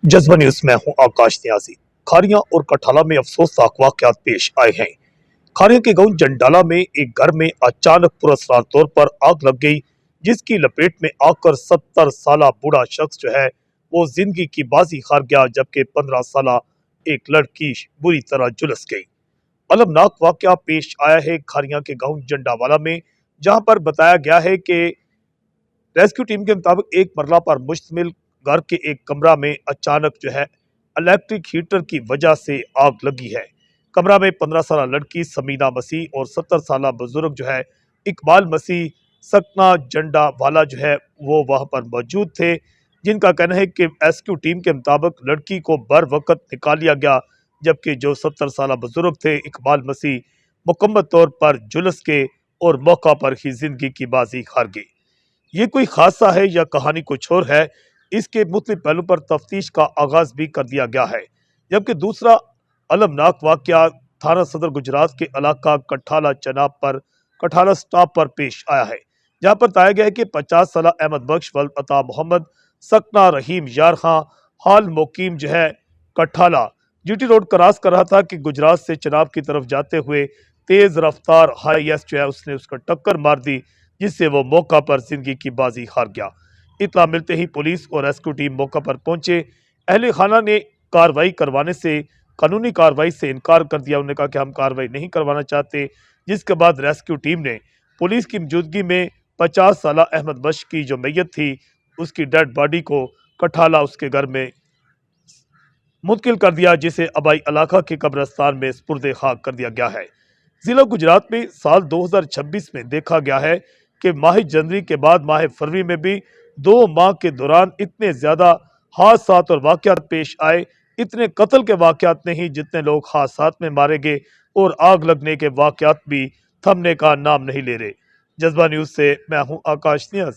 जज्बा न्यूज में हूं आकाश न्याजी। खारियां और कठाला में अफसोसनाक वाकयात पेश आए हैं। खारियां के गांव जंडाला में एक घर में अचानक पुरस्कार तौर पर आग लग गई, जिसकी लपेट में आकर 70 साल बूढ़ा शख्स जो है वो जिंदगी की बाजी हार गया, जबकि 15 साल एक लड़की बुरी तरह झुलस गई। अलमनाक वाकया पेश आया है खारियां के गांव जंडावाला में, जहां पर बताया गया है कि रेस्क्यू टीम के मुताबिक एक मरला पर मुश्तमिल घर के एक कमरा में अचानक जो है इलेक्ट्रिक हीटर की वजह से आग लगी है। कमरा में 15 साल लड़की समीना मसीह और 70 साल बुजुर्ग जो है इकबाल मसीह सकना झंडा वाला जो है वो वहां पर मौजूद थे, जिनका कहना है कि रेस्क्यू टीम के मुताबिक लड़की को बर वक्त निकाल लिया गया, जबकि जो 70 साल बुजुर्ग थे इकबाल मसीह मुकम्मल तौर पर झुलस के और मौका पर ही जिंदगी की बाजी हार गई। ये कोई हादसा है या कहानी कुछ और है, इसके मुख्तलिफ पहलू पर तफ्तीश का आगाज भी कर दिया गया है। जबकि दूसरा अलमनाक वाकया थाना सदर गुजरात के इलाका कठाला चनाब पर कठाला स्टॉप पर पेश आया है, जहां पर बताया गया है कि 50 साल अहमद बख्श वल्द अता मोहम्मद सकना रहीम यार खां हाल मुकीम जो है कठाला जीटी रोड क्रॉस कर रहा था कि गुजरात से चनाब की तरफ जाते हुए तेज रफ्तार हाई एस जो है उसने उसको टक्कर मार दी, जिससे वो मौका पर जिंदगी की बाजी हार गया। इतला मिलते ही पुलिस और रेस्क्यू टीम मौका पर पहुंचे। अहले खाना ने कार्रवाई करवाने से कानूनी कार्रवाई से इनकार कर दिया। उन्होंने कहा कि हम कार्रवाई नहीं करवाना चाहते, जिसके बाद रेस्क्यू टीम ने पुलिस की मौजूदगी में 50 साल अहमद बख्श की जो मैयत थी उसकी डेड बॉडी को कठाला उसके घर में मुंतकिल कर दिया, जिसे अबाई इलाका के कब्रिस्तान में सुपुर्द खाक कर दिया गया है। जिला गुजरात में साल 2026 में देखा गया है कि माह जनवरी के बाद माह फरवरी में भी 2 माह के दौरान इतने ज्यादा हादसात और वाकयात पेश आए, इतने कत्ल के वाकयात नहीं जितने लोग हादसात में मारे गए, और आग लगने के वाकयात भी थमने का नाम नहीं ले रहे। जज्बा न्यूज से मैं हूं आकाश नियाज।